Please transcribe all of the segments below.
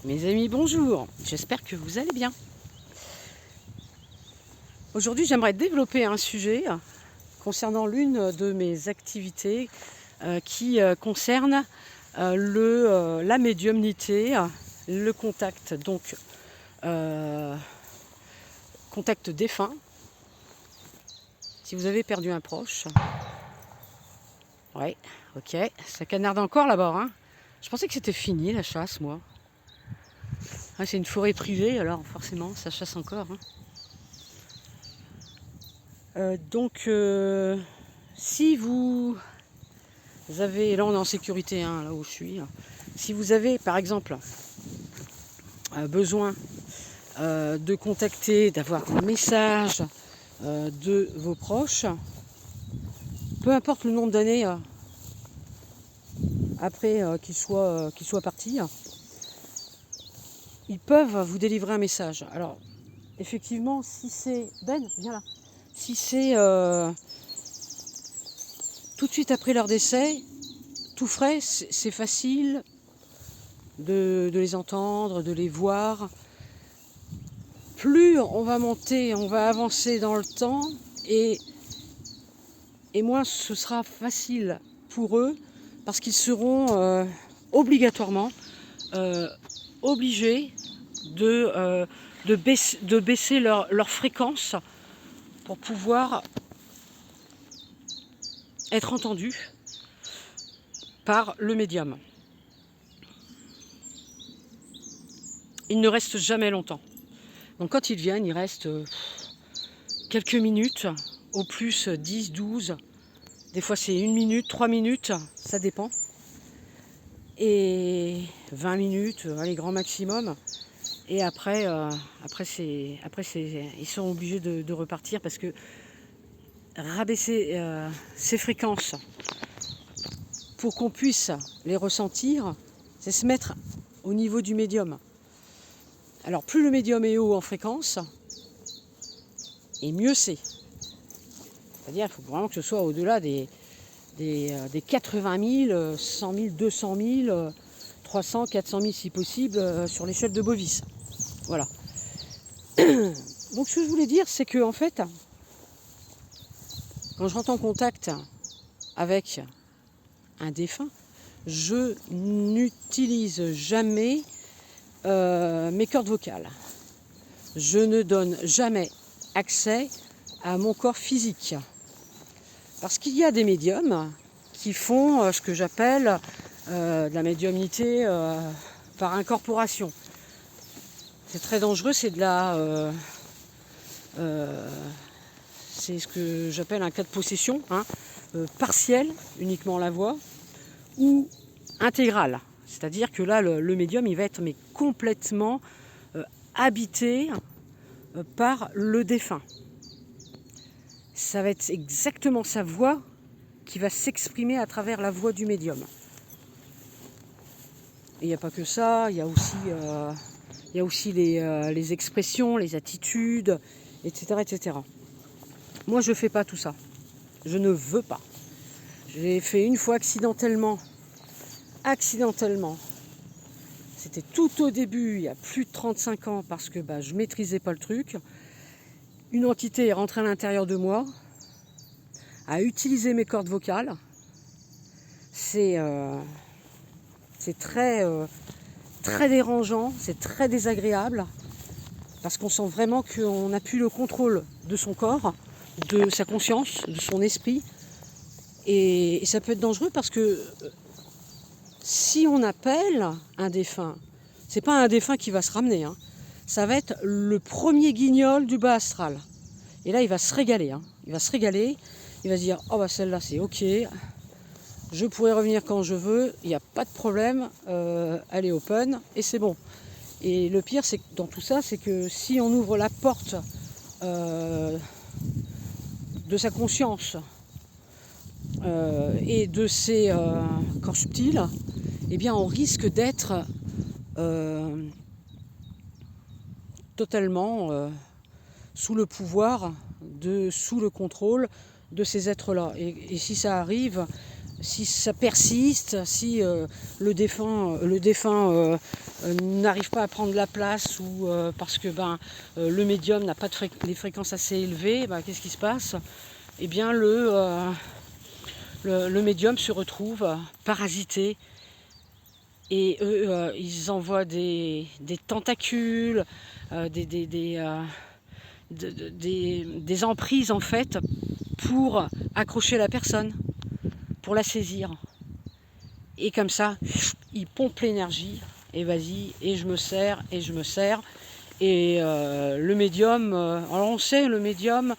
Mes amis, bonjour, j'espère que vous allez bien. Aujourd'hui, j'aimerais développer un sujet concernant l'une de mes activités qui concerne la médiumnité, le contact, donc contact défunt. Si vous avez perdu un proche, ouais, ok, ça canarde encore là-bas, hein. Je pensais que c'était fini la chasse, moi. Ah, c'est une forêt privée, alors forcément, ça chasse encore. Donc, si vous avez, là on est en sécurité, hein, là où je suis, si vous avez par exemple besoin de contacter, d'avoir un message de vos proches, peu importe le nombre d'années après qu'ils soient partis, ils peuvent vous délivrer un message. Alors, effectivement, si c'est... Ben, viens là. Si c'est tout de suite après leur décès, tout frais, c'est facile de les entendre, de les voir. Plus on va monter, on va avancer dans le temps, et moins ce sera facile pour eux, parce qu'ils seront obligatoirement obligés de baisser leur fréquence pour pouvoir être entendus par le médium. Ils ne restent jamais longtemps. Donc quand ils viennent, ils restent quelques minutes, au plus 10, 12. Des fois c'est 1 minute, 3 minutes, ça dépend. Et 20 minutes, les grands maximum. Et après, ils sont obligés de repartir, parce que rabaisser ces fréquences pour qu'on puisse les ressentir, c'est se mettre au niveau du médium. Alors plus le médium est haut en fréquence, et mieux c'est. C'est-à-dire qu'il faut vraiment que ce soit au-delà des 80 000, 100 000, 200 000, 300, 400 000 si possible, sur l'échelle de Bovis. Voilà. Donc ce que je voulais dire, c'est que en fait, quand je rentre en contact avec un défunt, je n'utilise jamais mes cordes vocales. Je ne donne jamais accès à mon corps physique. Parce qu'il y a des médiums qui font ce que j'appelle de la médiumnité par incorporation. C'est très dangereux, c'est c'est ce que j'appelle un cas de possession, partiel, uniquement la voix, ou intégrale. C'est-à-dire que là, le médium, il va être complètement habité par le défunt. Ça va être exactement sa voix qui va s'exprimer à travers la voix du médium. Et il n'y a pas que ça, il y a aussi les expressions, les attitudes, etc., etc. Moi, je ne fais pas tout ça. Je ne veux pas. J'ai fait une fois accidentellement. C'était tout au début, il y a plus de 35 ans, parce que je ne maîtrisais pas le truc. Une entité est rentrée à l'intérieur de moi, a utilisé mes cordes vocales. C'est très, très dérangeant, c'est très désagréable, parce qu'on sent vraiment qu'on n'a plus le contrôle de son corps, de sa conscience, de son esprit. Et ça peut être dangereux, parce que si on appelle un défunt, c'est pas un défunt qui va se ramener, ça va être le premier guignol du bas astral. Et là, il va se régaler. Il va se régaler, il va se dire « Oh celle-là c'est ok, je pourrais revenir quand je veux, il n'y a pas de problème, elle est open et c'est bon ». Et le pire, c'est que dans tout ça, c'est que si on ouvre la porte de sa conscience et de ses corps subtils, eh bien on risque d'être totalement sous le pouvoir, sous le contrôle de ces êtres-là. Et si ça arrive, si ça persiste, si le défunt n'arrive pas à prendre la place ou parce que le médium n'a pas les fréquences assez élevées, qu'est-ce qui se passe? Eh bien le médium se retrouve parasité et eux ils envoient des tentacules, des emprises en fait pour accrocher la personne, pour la saisir. Et comme ça, il pompe l'énergie, et vas-y, et je me sers, et je me sers. Et le médium, alors on sait, le médium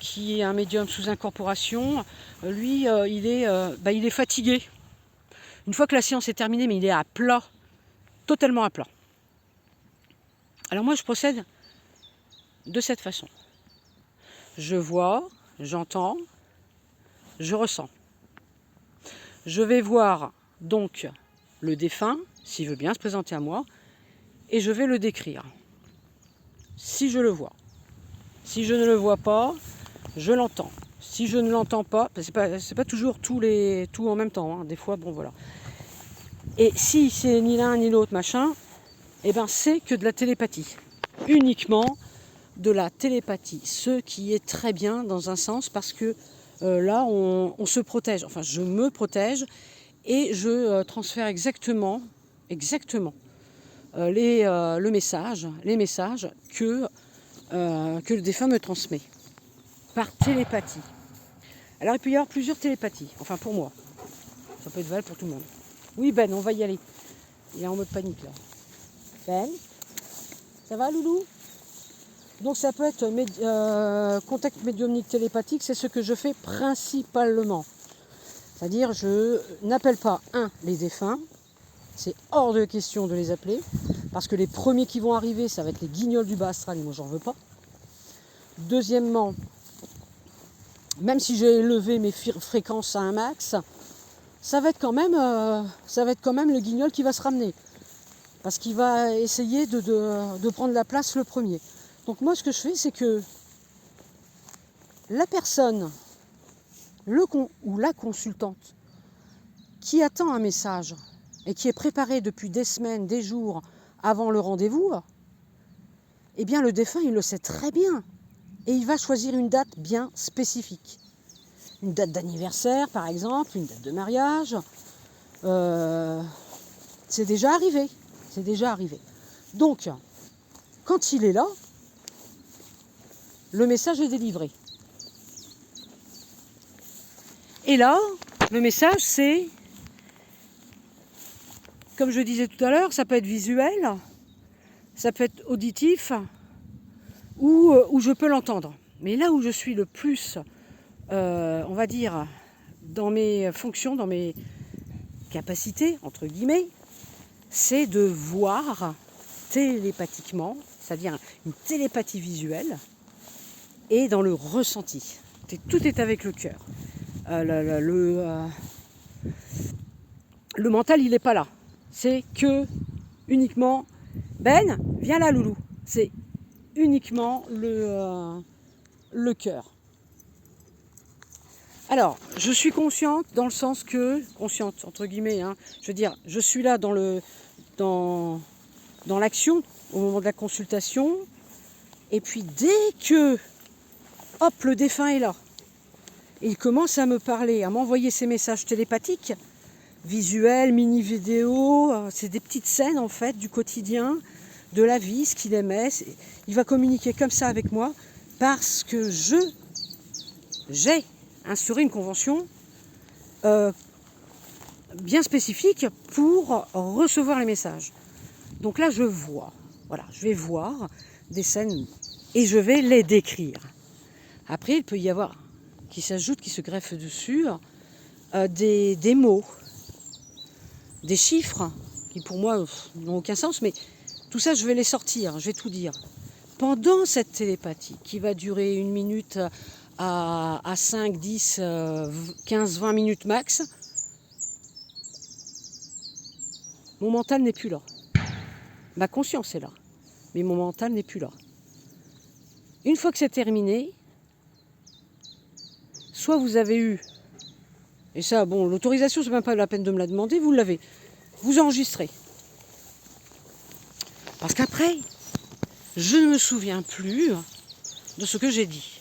qui est un médium sous incorporation, lui, il est fatigué. Une fois que la séance est terminée, mais il est à plat, totalement à plat. Alors moi, je procède de cette façon. Je vois, j'entends, je ressens. Je vais voir donc le défunt, s'il veut bien se présenter à moi, et je vais le décrire. Si je le vois. Si je ne le vois pas, je l'entends. Si je ne l'entends pas, c'est pas toujours tout en même temps, hein. Des fois, bon voilà. Et si c'est ni l'un ni l'autre machin, c'est que de la télépathie. Uniquement de la télépathie. Ce qui est très bien dans un sens parce que là, on se protège. Enfin, je me protège et je transfère exactement les messages que le défunt me transmet par télépathie. Alors, il peut y avoir plusieurs télépathies. Enfin, pour moi. Ça peut être valable pour tout le monde. Oui, Ben, on va y aller. Il est en mode panique, là. Ben, ça va, loulou? Donc ça peut être contact médiumnique télépathique, c'est ce que je fais principalement. C'est-à-dire je n'appelle pas les défunts, c'est hors de question de les appeler, parce que les premiers qui vont arriver, ça va être les guignols du bas astral, et moi j'en veux pas. Deuxièmement, même si j'ai élevé mes fréquences à un max, ça va être quand même le guignol qui va se ramener, parce qu'il va essayer de prendre la place le premier. Donc moi, ce que je fais, c'est que la personne, ou la consultante, qui attend un message et qui est préparée depuis des semaines, des jours avant le rendez-vous, eh bien le défunt, il le sait très bien. Et il va choisir une date bien spécifique. Une date d'anniversaire, par exemple, une date de mariage. C'est déjà arrivé. Donc, quand il est là, le message est délivré. Et là, le message, c'est, comme je disais tout à l'heure, ça peut être visuel, ça peut être auditif, ou je peux l'entendre. Mais là où je suis le plus, on va dire, dans mes fonctions, dans mes capacités, entre guillemets, c'est de voir télépathiquement, c'est-à-dire une télépathie visuelle, et dans le ressenti. Tout est avec le cœur. Le mental, il n'est pas là. C'est que uniquement, Ben, viens là, loulou. C'est uniquement le cœur. Alors, je suis consciente dans le sens que, consciente entre guillemets, je veux dire, je suis là dans l'action au moment de la consultation, et puis dès que, hop, le défunt est là, il commence à me parler, à m'envoyer ses messages télépathiques, visuels, mini-vidéos, c'est des petites scènes en fait du quotidien, de la vie, ce qu'il aimait. Il va communiquer comme ça avec moi parce que j'ai instauré une convention bien spécifique pour recevoir les messages. Donc là, je vais voir des scènes et je vais les décrire. Après, il peut y avoir qui s'ajoutent, qui se greffent dessus, des mots, des chiffres, qui pour moi n'ont aucun sens, mais tout ça, je vais les sortir, je vais tout dire. Pendant cette télépathie, qui va durer 1 minute à 5, 10, 15, 20 minutes max, mon mental n'est plus là. Ma conscience est là, mais mon mental n'est plus là. Une fois que c'est terminé, soit vous avez eu Et ça, bon, l'autorisation, c'est même pas la peine de me la demander, vous l'avez. Vous enregistrez. Parce qu'après, je ne me souviens plus de ce que j'ai dit.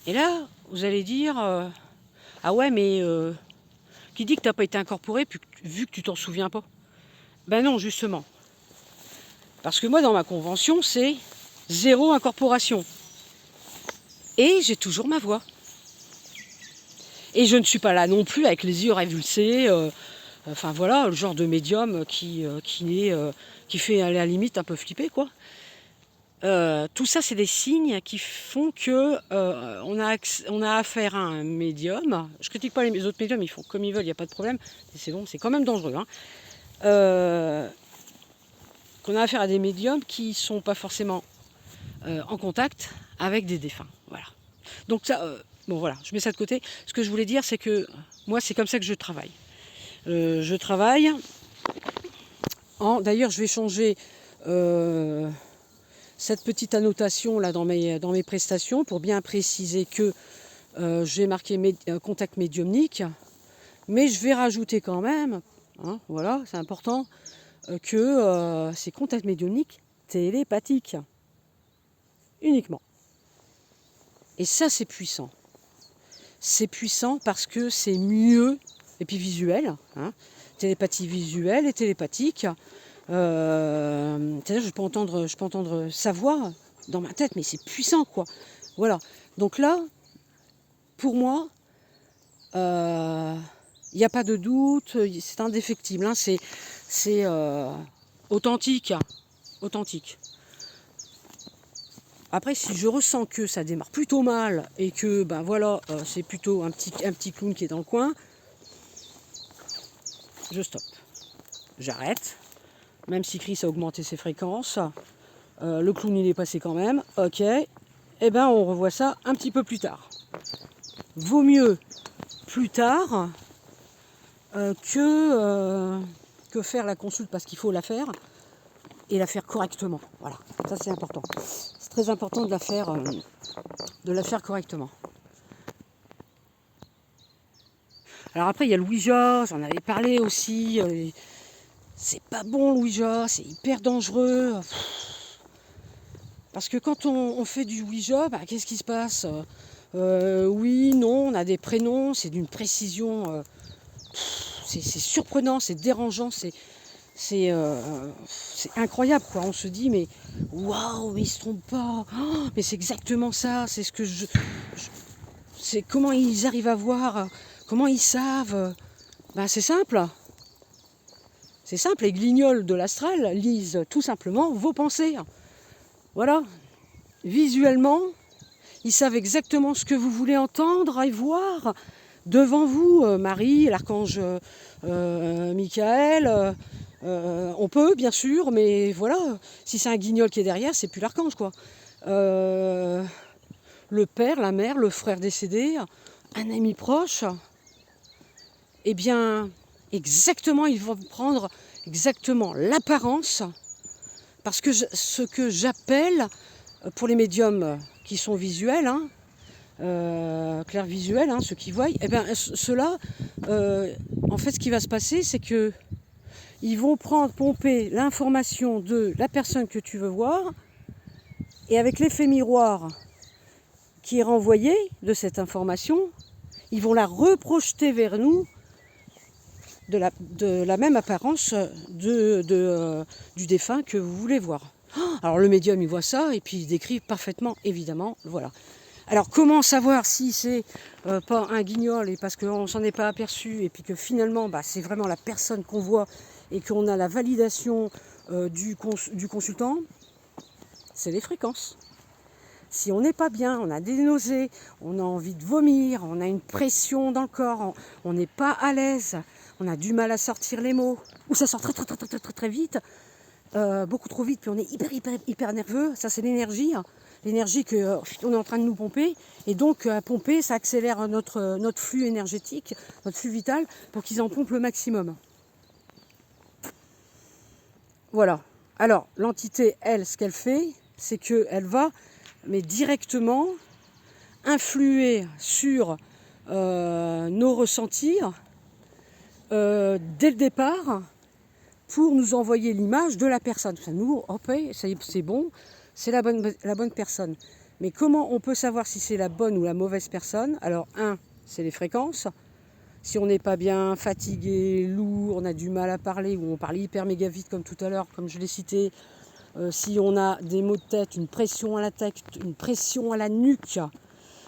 Et là, vous allez dire, ah ouais, mais qui dit que tu n'as pas été incorporé vu que tu t'en souviens pas? Ben non, justement. Parce que moi, dans ma convention, c'est 0 incorporation. Et j'ai toujours ma voix. Et je ne suis pas là non plus avec les yeux révulsés. Enfin voilà, le genre de médium qui fait à la limite un peu flipper, quoi. Tout ça, c'est des signes qui font que on a affaire à un médium. Je critique pas les autres médiums, ils font comme ils veulent, il n'y a pas de problème. C'est bon, c'est quand même dangereux. Hein. Qu'on a affaire à des médiums qui ne sont pas forcément en contact avec des défunts. Voilà. Donc ça, bon voilà, je mets ça de côté. Ce que je voulais dire, c'est que moi, c'est comme ça que je travaille. Je travaille D'ailleurs, je vais changer cette petite annotation là dans mes prestations pour bien préciser que j'ai marqué contact médiumnique, mais je vais rajouter quand même, hein, voilà, c'est important, que c'est contact médiumnique télépathique uniquement. Et ça, c'est puissant. C'est puissant parce que c'est mieux, et puis visuel, hein, télépathie visuelle et télépathique. C'est-à-dire, je peux entendre sa voix dans ma tête, mais c'est puissant, quoi. Voilà. Donc là, pour moi, il n'y a pas de doute, c'est indéfectible. Hein, c'est authentique. Authentique. Après, si je ressens que ça démarre plutôt mal et que ben voilà, c'est plutôt un petit clown qui est dans le coin, je stoppe. J'arrête. Même si Chris a augmenté ses fréquences, le clown il est passé quand même. Ok. Eh ben on revoit ça un petit peu plus tard. Vaut mieux plus tard que faire la consulte parce qu'il faut la faire et la faire correctement. Voilà, ça c'est important. C'est très important de la faire correctement. Alors après il y a le Ouija, j'en avais parlé aussi. C'est pas bon le Ouija, c'est hyper dangereux. Parce que quand on fait du Ouija, bah, qu'est-ce qui se passe? Oui, non, on a des prénoms, c'est d'une précision. C'est surprenant, c'est dérangeant, c'est incroyable, quoi. On se dit, mais waouh, mais ils se trompent pas. Oh, mais c'est exactement ça, c'est ce que c'est comment ils arrivent à voir, comment ils savent. Ben, c'est simple. C'est simple, les guignols de l'astral lisent tout simplement vos pensées. Voilà. Visuellement, ils savent exactement ce que vous voulez entendre et voir devant vous. Marie, l'archange Michael, on peut bien sûr, mais voilà, si c'est un guignol qui est derrière, c'est plus l'archange, quoi. Le père, la mère, le frère décédé, un ami proche, eh bien, exactement, ils vont prendre exactement l'apparence, parce que ce que j'appelle, pour les médiums qui sont visuels, hein, clairvisuels, hein, ceux qui voient, eh bien, ceux-là, en fait, ce qui va se passer, c'est que ils vont pomper l'information de la personne que tu veux voir, et avec l'effet miroir qui est renvoyé de cette information, ils vont la reprojeter vers nous de la même apparence du défunt que vous voulez voir. Alors le médium, il voit ça et puis il décrit parfaitement, évidemment, voilà. Alors comment savoir si c'est pas un guignol et parce qu'on ne s'en est pas aperçu et puis que finalement bah, c'est vraiment la personne qu'on voit et qu'on a la validation du consultant? C'est les fréquences. Si on n'est pas bien, on a des nausées, on a envie de vomir, on a une pression dans le corps, on n'est pas à l'aise, on a du mal à sortir les mots, ou ça sort très vite, beaucoup trop vite, puis on est hyper nerveux, ça c'est l'énergie, hein. L'énergie qu'on est en train de nous pomper, et donc à pomper, ça accélère notre flux énergétique, notre flux vital, pour qu'ils en pompent le maximum. Voilà. Alors, l'entité, elle, ce qu'elle fait, c'est qu'elle va, mais directement, influer sur nos ressentis dès le départ pour nous envoyer l'image de la personne. Ça nous, hop, ça y est, c'est bon, c'est la bonne personne. Mais comment on peut savoir si c'est la bonne ou la mauvaise personne? Alors, c'est les fréquences. Si on n'est pas bien, fatigué, lourd, on a du mal à parler, ou on parle hyper méga vite comme tout à l'heure, comme je l'ai cité, si on a des maux de tête, une pression à la tête, une pression à la nuque,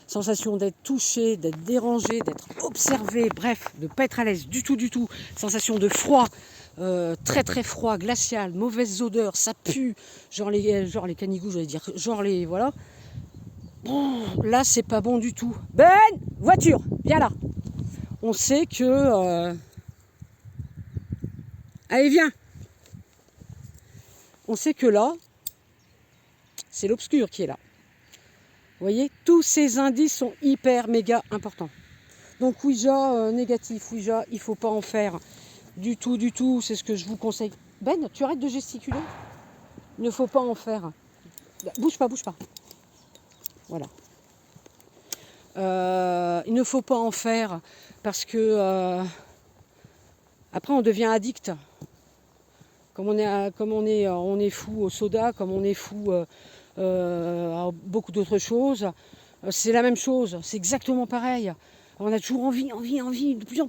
sensation d'être touché, d'être dérangé, d'être observé, bref, de ne pas être à l'aise du tout, sensation de froid, très très froid, glacial, mauvaise odeur, ça pue, genre les canigoux, j'allais dire, genre les, voilà. Bon, là, c'est pas bon du tout. Ben, voiture, viens là. On sait que... Allez, viens. On sait que là, c'est l'obscur qui est là. Vous voyez, tous ces indices sont hyper méga importants. Donc Ouija négatif, Ouija, il ne faut pas en faire du tout, c'est ce que je vous conseille. Ben, tu arrêtes de gesticuler. Il ne faut pas en faire. Bouge pas. Voilà. Il ne faut pas en faire parce que après on devient addict. Comme on est fou au soda, comme on est fou à beaucoup d'autres choses, c'est la même chose, c'est exactement pareil. On a toujours envie, de plus en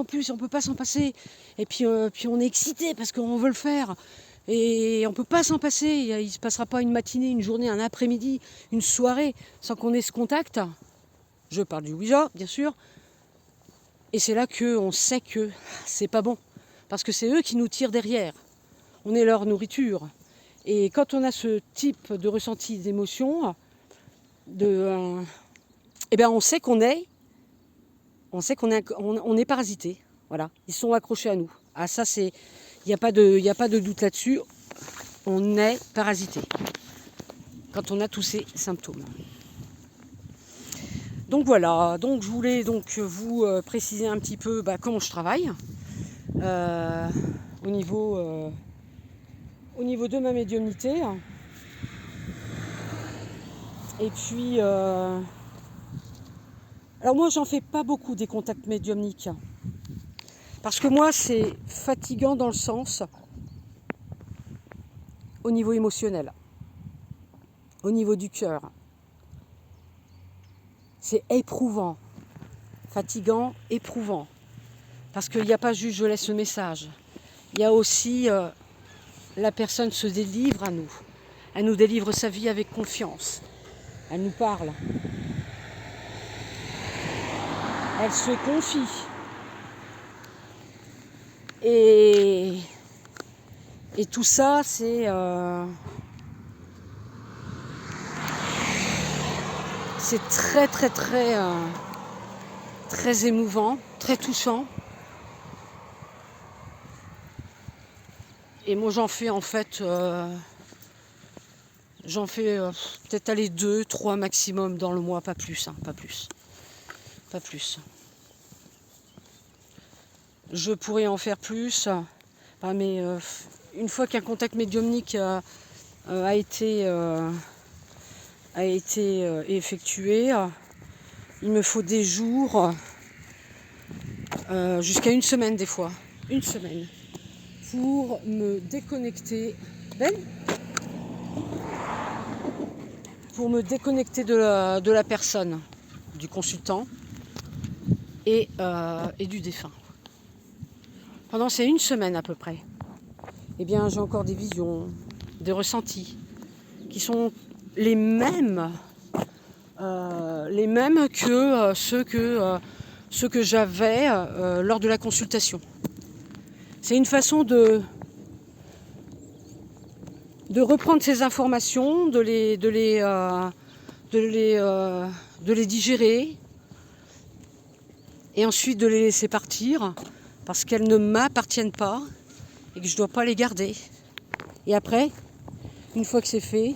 plus, on ne peut pas s'en passer. Et puis on est excité parce qu'on veut le faire. Et on ne peut pas s'en passer. Il ne se passera pas une matinée, une journée, un après-midi, une soirée sans qu'on ait ce contact. Je parle du Ouija, bien sûr. Et c'est là qu'on sait que c'est pas bon. Parce que c'est eux qui nous tirent derrière. On est leur nourriture. Et quand on a ce type de ressenti, d'émotion, eh bien on sait qu'on est parasité. Voilà. Ils sont accrochés à nous. Ah ça, il n'y a pas de doute là-dessus. On est parasité quand on a tous ces symptômes. Donc voilà, donc je voulais vous préciser un petit peu comment je travaille au niveau de ma médiumnité. Et puis, alors moi j'en fais pas beaucoup des contacts médiumniques. Parce que moi c'est fatigant dans le sens au niveau émotionnel, au niveau du cœur. C'est éprouvant, fatigant, éprouvant. Parce qu'il n'y a pas juste je laisse le message. Il y a aussi la personne se délivre à nous. Elle nous délivre sa vie avec confiance. Elle nous parle. Elle se confie. Et tout ça, c'est très très émouvant, très touchant. Et moi j'en fais peut-être aller 2, 3 maximum dans le mois, pas plus. Je pourrais en faire plus, mais une fois qu'un contact médiumnique a été effectué, il me faut des jours, jusqu'à une semaine des fois, pour me déconnecter. Pour me déconnecter de la personne, du consultant et du défunt. Pendant ces une semaine à peu près, eh bien j'ai encore des visions, des ressentis qui sont les mêmes que ceux que j'avais lors de la consultation. C'est une façon de reprendre ces informations, de les digérer et ensuite de les laisser partir parce qu'elles ne m'appartiennent pas et que je ne dois pas les garder. Et après, une fois que c'est fait,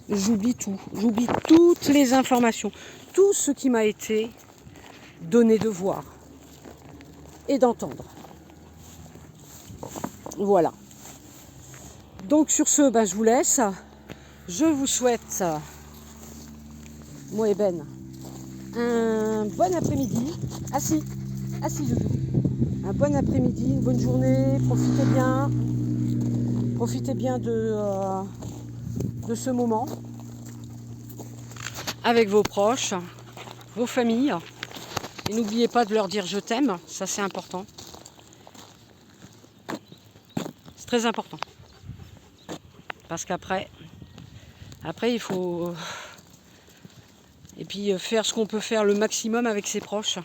j'oublie tout. J'oublie toutes les informations, tout ce qui m'a été donné de voir et d'entendre. Voilà. Donc sur ce, je vous laisse. Je vous souhaite, moi et Ben, un bon après-midi. Assis, Joujou. Un bon après-midi, une bonne journée. Profitez bien de ce moment avec vos proches, vos familles. Et n'oubliez pas de leur dire je t'aime, ça c'est important. C'est très important. Parce qu'après, il faut... Et puis faire ce qu'on peut faire le maximum avec ses proches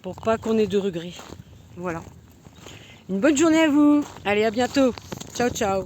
pour pas qu'on ait de regrets. Voilà. Une bonne journée à vous. Allez, à bientôt. Ciao, ciao.